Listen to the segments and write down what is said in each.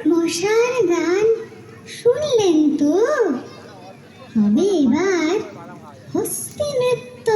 মশার গান শুনলেন তো? হবে এবার হস্তি নৃত্য।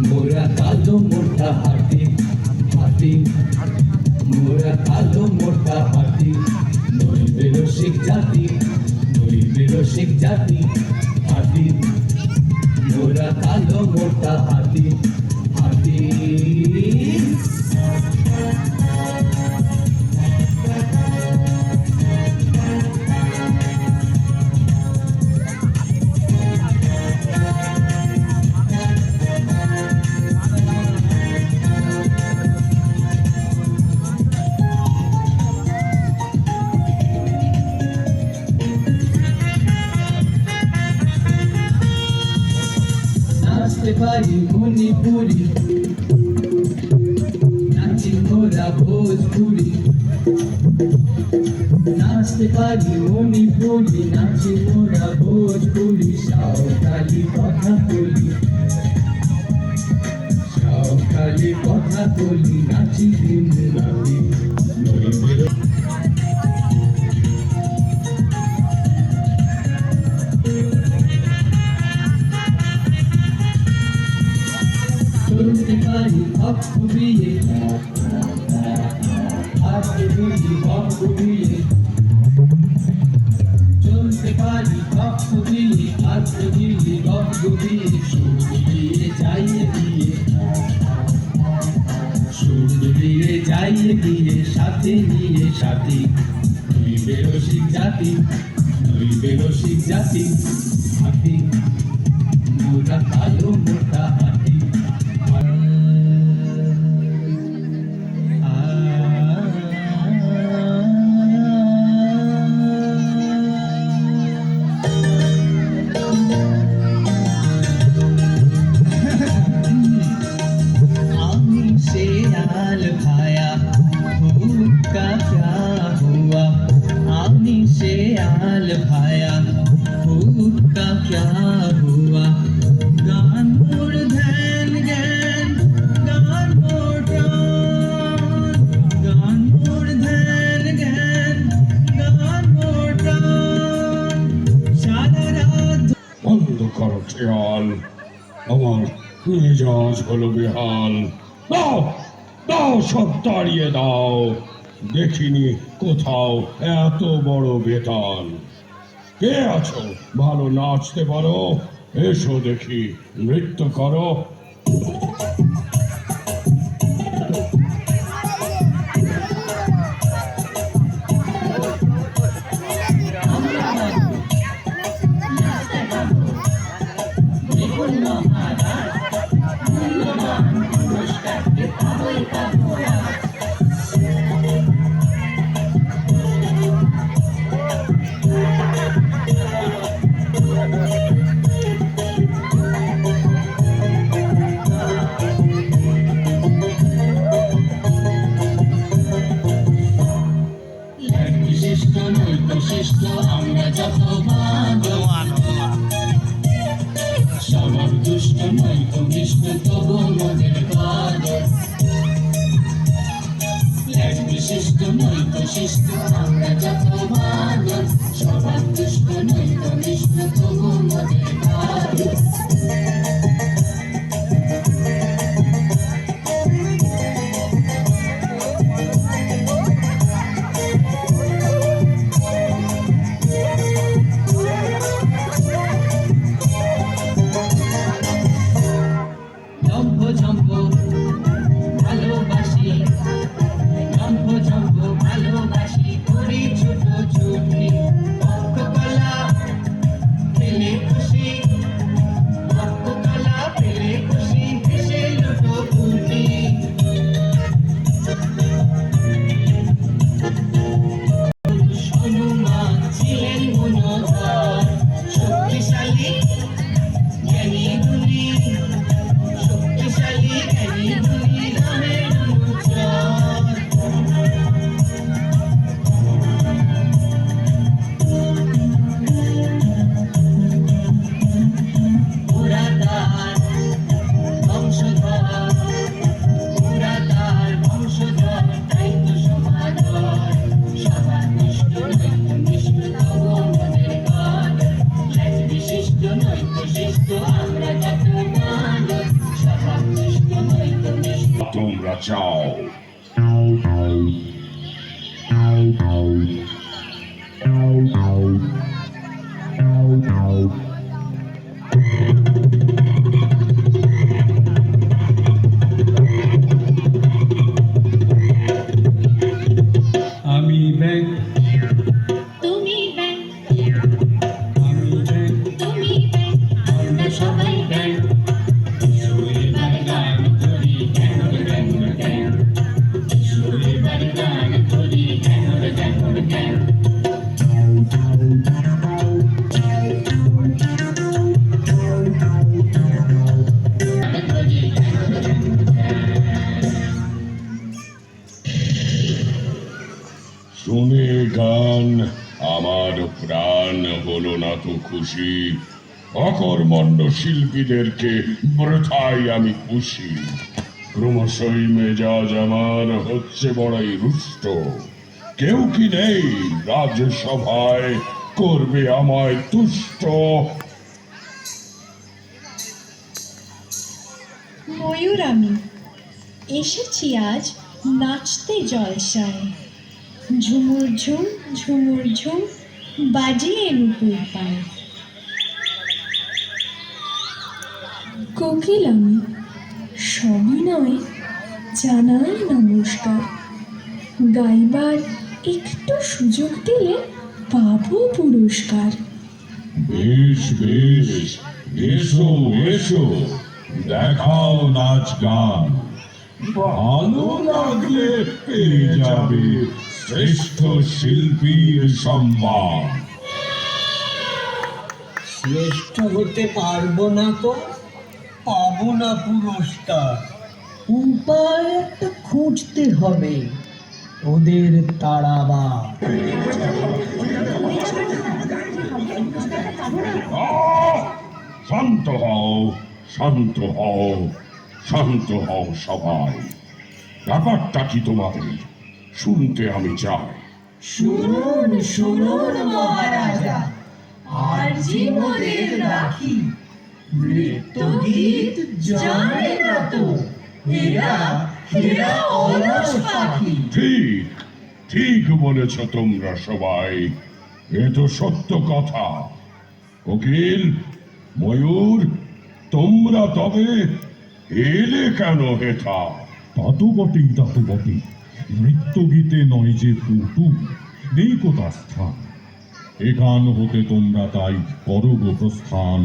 মোরা কালো মোটা হাতি, হাতি মোরা কালো মোটা হাতি, নইবে রসিক জাতি, নইবে রসিক জাতি, হাতি মোরা কালো মোটা হাতি, হাতি নাচতে পারি মণিপুরি, নাচি মোরা ভোজপুরি, নাচতে পারি মণিপুরি, নাচি মোরা ভোজপুরি, সাঁওতালি কথা বলি, সাঁওতালি কথা বলি, নাচি দিন রাতি, নইবে চলতে পারি হক ডুবিয়ে, হাত ডুবি হক ডুবিয়ে, চলতে পারি হক ডুবিয়ে, হাত ডুবিয়ে হক ডুবিয়ে, সুর দিয়ে যাইয়ে দিয়ে, সুর দিয়ে যাইয়ে দিয়ে, সাথে নিয়ে সাথী, নইবে রসিক জাতি, নইবে রসিক জাতি, হাতি মোরা কালো মোটা হাতি। भाया भूत का क्या हुआ, गान मोर ध्यान ज्ञान, गान मोर प्राण, गान मोर ध्यान ज्ञान, गान मोर प्राण, सारा रात বন্ধ করো খেয়াল, আমার মেজাজ হলো বেহাল। দাও দাও সব তাড়িয়ে দাও, দেখিনি কোথাও এত বড় বেতাল। কে আছো ভালো নাচতে পারো, এসো দেখি নৃত্য করো। আমরা যত ভাগ্যবান, স্বভাব দুষ্ট নয় তো মিষ্ট, তবু মনের বাদর, এক বিশিষ্ট নয় তো শিষ্ট, আমরা যত ভাগ্যবান, স্বভাব দুষ্ট নয় তো মিষ্ট, তবু মনের বাদর। ভালোবাসি করি ছোট ছুটি, পক্ষ কলা খেলে খুশি। নয়তো শিষ্ট আমরা যত মানুষ স্বভাব দুষ্ট নয়তো নিষ্ঠ তোমরা চাও আমি ব্যাং তুমি ব্যাং আমি ব্যাং তুমি ব্যাং আমরা সবাই ব্যাং শরীবার গান ধরি কেন কেন কেন শরীবার গান ধরি কেন কেন কেন শুনে গান আমার প্রাণ হলো না তো খুশি, অকর্মণ্য শিল্পীদেরকে বৃথায় আমি খুশি। ক্রমশই মেজাজ আমার হচ্ছে বড়ই রুষ্ট, কেউ কি নেই রাজসভায় করবে আমায় তুষ্ট। ময়ূর আমি এসেছি আজ নাচতে জলসায়, ঝুমুর ঝুম বাজিয়ে নুপুর পায়। কোকিল আমি সবিনয় জানাই নমস্কার, গাইবার একটু সুযোগ দিলে পাবো পুরস্কার। বেশ বেশ, এসো এসো, দেখাও নাচ গান, ভালো লাগলে পেয়ে যাবে শ্রেষ্ঠ শিল্পীর সম্মান। শ্রেষ্ঠ হতে পারবো না তো, পাবো না পুরস্কার। উপায় একটা খুঁজতে হবে ওদের তাড়াবার। শান্ত হও, শান্ত হও, শান্ত হও সবাই। ব্যাপারটা কি তোমাদের শুনতে আমি চাই। শুনুন শুনুন মহারাজা, আর জীবনের রাখি নৃত্য গীত জানে না তো, এরা এরা অলস পাখি। ঠিক ঠিক বলেছ তোমরা সবাই, এ তো সত্য কথা। কোকিল, ময়ূর, তোমরা তবে এলে কেন হেথা? তা তো বটেই, তা তো বটেই। নৃত্য গীতে নয় যে পটু, নেই কোথা স্থান। এখান হতে তোমরা তাই করো গো প্রস্থান।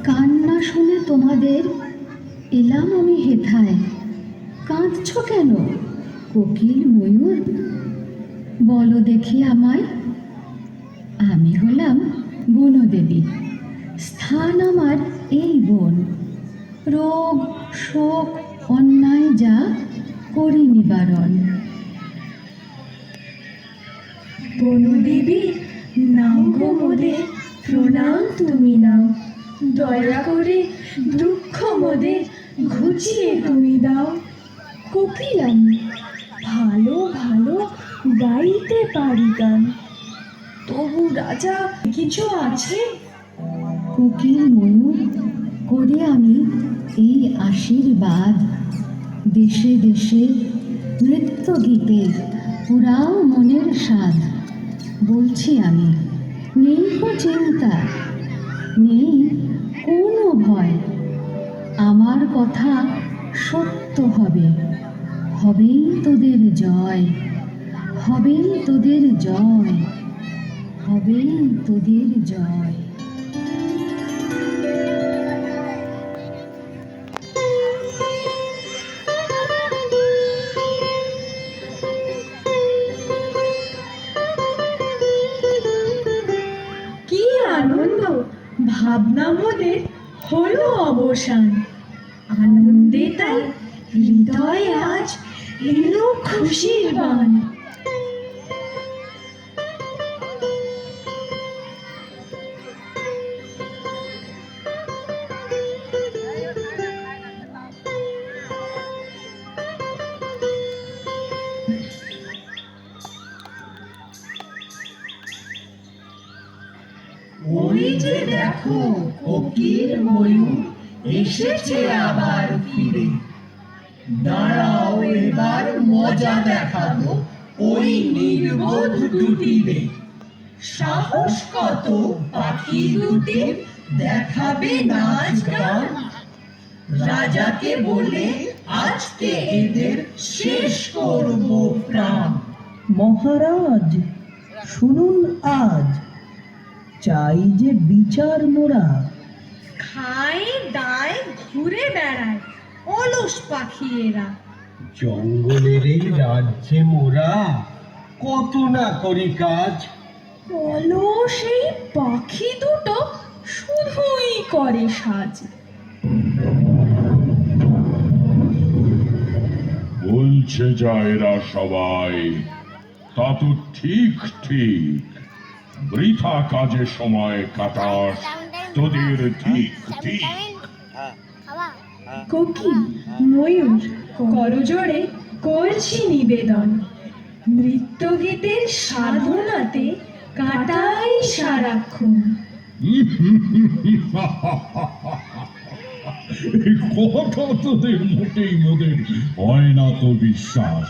কান্না শুনে তোমাদের এলাম আমি হেথায়। কাঁদছ কেন কোকিল ময়ূর? বলো দেখি আমায়। আমি হলাম বনদেবী, স্থান আমার এই বন। রোগ শোক অন্যায় যা করি নিবারণ। বনদেবী নাও গো মোদের, প্রণাম তুমি নাও। দয়া করে দুঃখ মোদের ঘুচিয়ে তুমি দাও। কোকিল আমি ভালো ভালো গাইতে পারি গান, তবু রাজা কিছু আছে? কোকিল ময়ূর করি আমি এই আশীর্বাদ। দেশে দেশে নৃত্য গীতে পুরাও মনের স্বাদ। বলছি আমি, নেই কো চিন্তা, নেই কোনো ভয়। আমার কথা সত্য হবে, হবেই তোদের জয়, হবেই তোদের জয়, হবেই তোদের জয়। কি আনন্দ, ভাবনা মোদের হলো অবসান। আনন্দে তাই হৃদয়ে আজ এলো খুশির বান। ওই যে দেখো কোকিল ময়ূর এসেছে আবার ফিরে। দাঁড়াও এবার মজা দেখাবো ওই নির্বোধ দুটিরে। সাহস কত পাখি দুটির, দেখাবে নাচ গান। রাজাকে বলে আজকে এদের শেষ করব প্রাণ। মহারাজ শুনুন আজ, চাই যে বিচার মোরা। খায় দায় ঘুরে বেড়ায় অলস পাখি এরা। জঙ্গলের এই রাজ্যে মোরা কত না করি কাজ। অলস এই পাখি দুটো শুধুই করে সাজ। বলছে যা এরা সবাই তা তো ঠিক ঠিক। বৃথা কাজে সময় কাটাস তোদের ঠিক ঠিক। কোকিল ময়ূর করজোড়ে করছি নিবেদন। নৃত্য গীতের সাধনাতে কাটাই সারাক্ষণ। এই কথা তোদের মোটেই মোদের হয় না তো বিশ্বাস।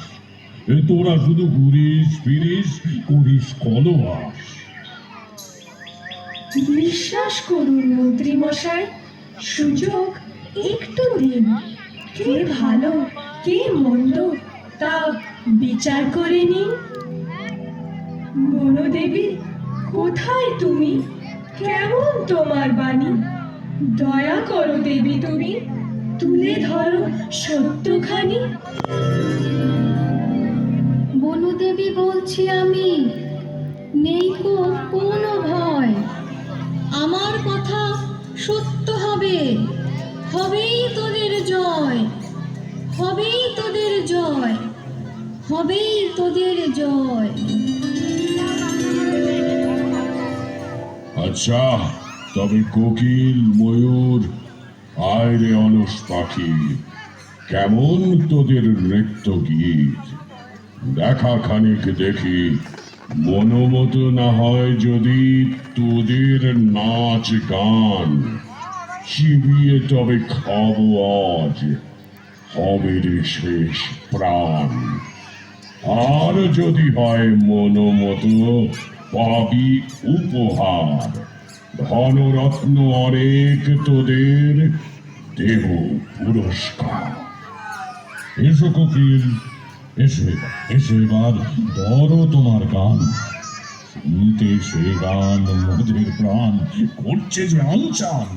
তোরা শুধু ঘুরিস ফিরিস করিস কলবাস। বিশ্বাস করুন মন্ত্রী মশাই, সুযোগ একটু দিন। কে ভালো কে মন্দ তা বিচার করে নিন। বনদেবী কোথায় তুমি, কেমন তোমার বাণী? দয়া করো দেবী তুমি, তুলে ধরো সত্যখানি। বনদেবী বলছি আমি, নেই কো কোনো ভয়। আমার কথা সত্য হবে, হবেই তোদের জয়, হবেই তোদের জয়, হবেই তোদের জয়। আচ্ছা তবে কোকিল ময়ূর আয় রে অলস পাখি, কেমন তোদের নৃত্য গীত দেখা খানিক দেখি। মনোমতো না হয় যদি তোদের নাচ গান, চিবিয়ে তবে খাবো আজ হবে রে শেষ প্রাণ। আর যদি হয় মনোমতো পাবি উপহার, ধনরত্ন অনেক তোদের দেব পুরস্কার। এসো কোকিল, এসো এসো এবার ধরো তোমার গান। শুনতে সে গান মোদের প্রাণ করছে যে আনচান।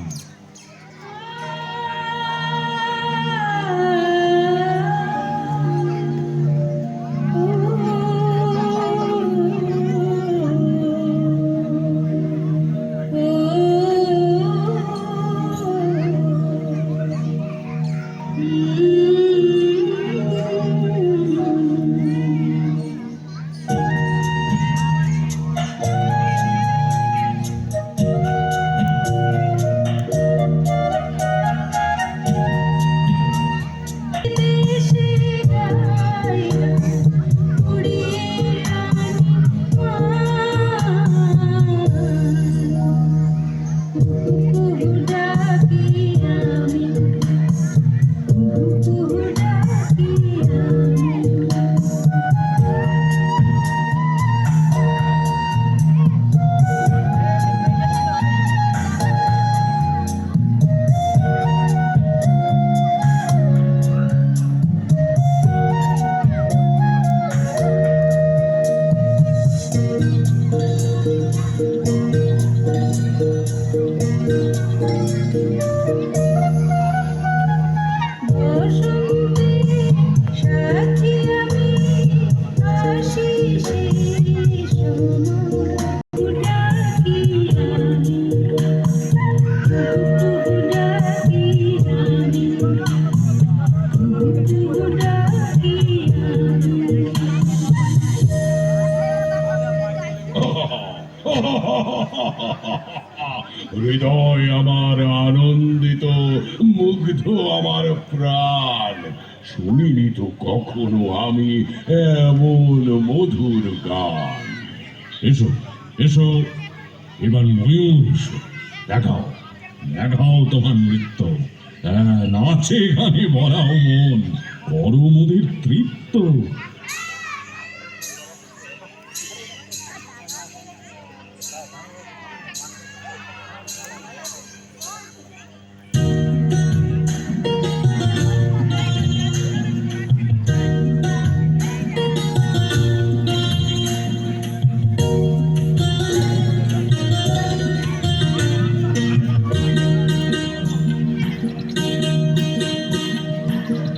হৃদয় আমার আনন্দিত, মুগ্ধ আমার প্রাণ। শুনিনি তো কখনো আমি এমন মধুর গান। এসো এসো, এবার ময়ূর এসো, দেখাও দেখাও তোমার নৃত্য। নাচে গানে ভরাও মন, করো মোদের তৃপ্ত।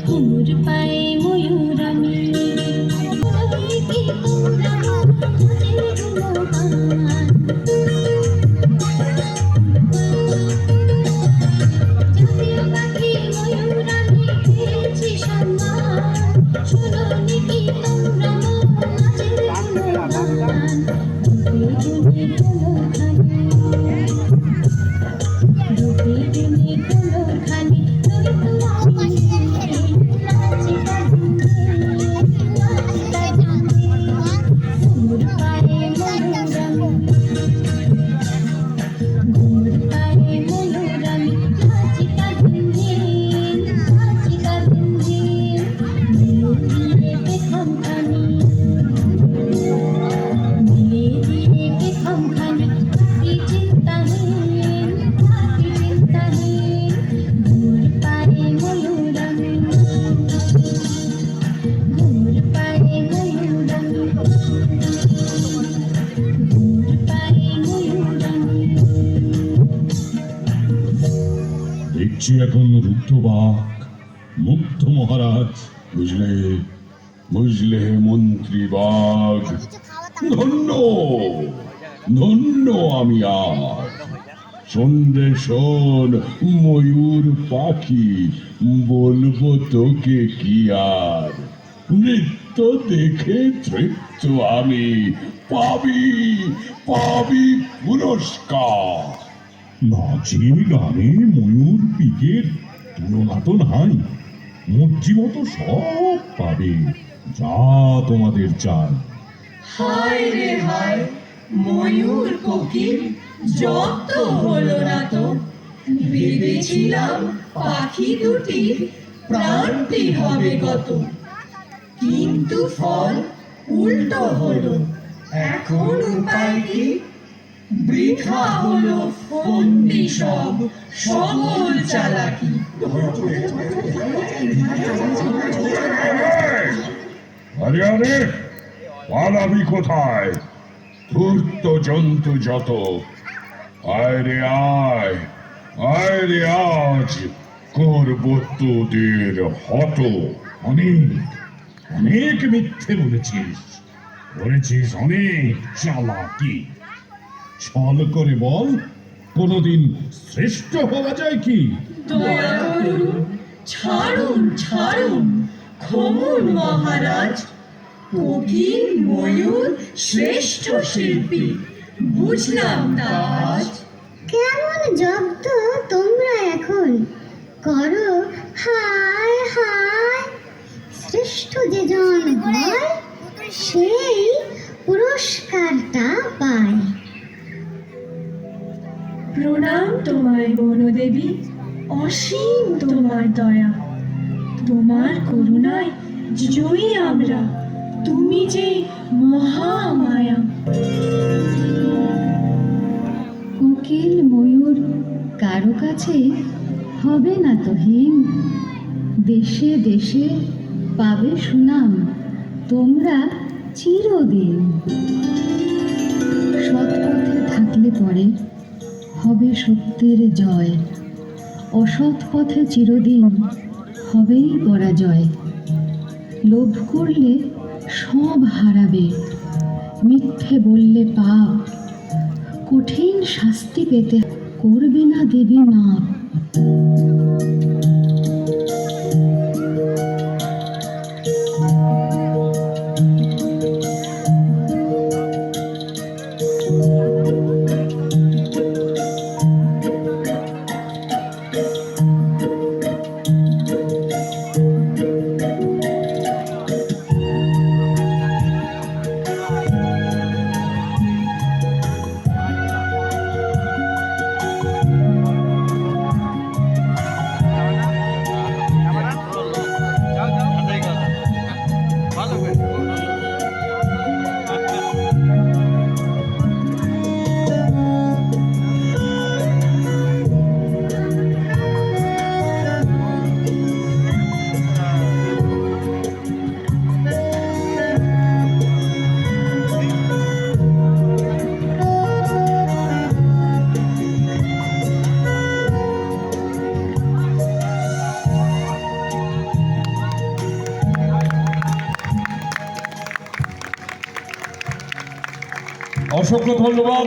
ঘুমুর পায়ে ময়ূর আমি কি তোমরা মোদের গুণগান। জাতীয় পাখি ময়ূর আমি পেয়েছি সম্মান। শুনোনি কি তোমরা নাচের গুণগান। রূপে গুণে কোনোখানি, রূপে গুণে কোনোখানি নয়তো আমি ঘুমুর পায়ে ময়ূর আমি, ঘুমুর পায়ে ময়ূর আমি নাচিকা দিন দিন, নাচিকা দিন দিন। মিলে দিয়ে পেখমখানি, মিলে দিয়ে পেখমখানি থাকি চিন্তাহীন, থাকি চিন্তাহীন। ঘুমুর পায়ে ময়ূর আমি, ঘুমুর পায়ে ময়ূর আমি, ঘুমুর পায়ে ময়ূর আমি। দেখছি এখন রুদ্ধবাক, মুগ্ধ মহারাজ। বুঝলে বুঝলে মন্ত্রী বাঘ, ধন্য ধন্য আমি আজ। সন্ধ্যে শোন ময়ূর পাখি, বলবো তোকে কি আর। নৃত্য দেখে তৃপ্ত আমি, পাবি পাবি পুরস্কার। নাচে গানে ময়ূর পিকের তুলনা তো নাই। মর্জিমতো সব পাবে, যা তোমাদের চাই। হায় রে হায়, ময়ূর কোকিল যত হলো না তো। ভেবেছিলাম পাখি দুটির প্রাণটি হবে কত, কিন্তু ফল উল্টো হলো। এখন উপায় কি? বৃথা হলো ফন্দি সব সকল চালাকি। আরে আরে, পালাবি কোথায়? ধূর্ত জন্তু যত, আয় রে আয়, আয় রে আজ করব তোদের হত। অনেক অনেক মিথ্যে বলেছিস, করেছিস অনেক চালাকি। ছল করে বল, কোনদিন শ্রেষ্ঠ হওয়া যায় কি? দয়া করুন, ছাড়ুন ছাড়ুন, ক্ষমুন মহারাজ। কোকিল ময়ূর শ্রেষ্ঠ শিল্পী, বুঝলাম না আজ। কেমন জব্দ তোমরা এখন করো, হায় হায়। শ্রেষ্ঠ যে জন হয় সেই পুরস্কারটা পায়। প্রণাম তোমায় বনদেবী, অসীম তোমার দয়া। তোমার করুণায় জয়ী আমরা, তুমি যে মহামায়া। কোকিল ময়ূর কারো কাছে হবে না তো হীন। দেশে দেশে পাবে সুনাম তোমরা চিরদিন। সৎ পথে থাকলে পরে হবে সত্যের জয়, অসৎ পথে চিরদিন হবেই পরাজয়। লোভ করলে সব হারাবে, মিথ্যে বললে পাপ, কঠিন শাস্তি পেতে করবে না দেবী মাপ। অসংখ্য ধন্যবাদ।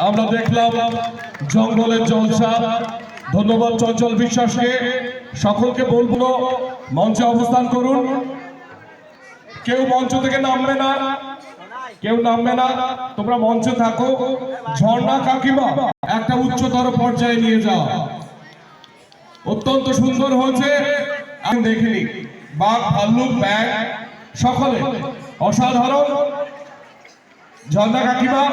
আমরা দেখলাম জঙ্গলের জলসা। ধন্যবাদ চঞ্চল বিশ্বাসকে। সকলকে বলবো মঞ্চে অবস্থান করুন। কেউ মঞ্চ থেকে নামবে না, কেউ নামবে না, তোমরা মঞ্চে থাকো। ঝর্ণা কাকিমা একটা উচ্চতর পর্যায়ে নিয়ে যাও। অত্যন্ত সুন্দর হয়েছে, আমি দেখিনি। বাঘ, ভাল্লুক, ব্যাগ সকলে অসাধারণ। ঝর্ণা কাকিমা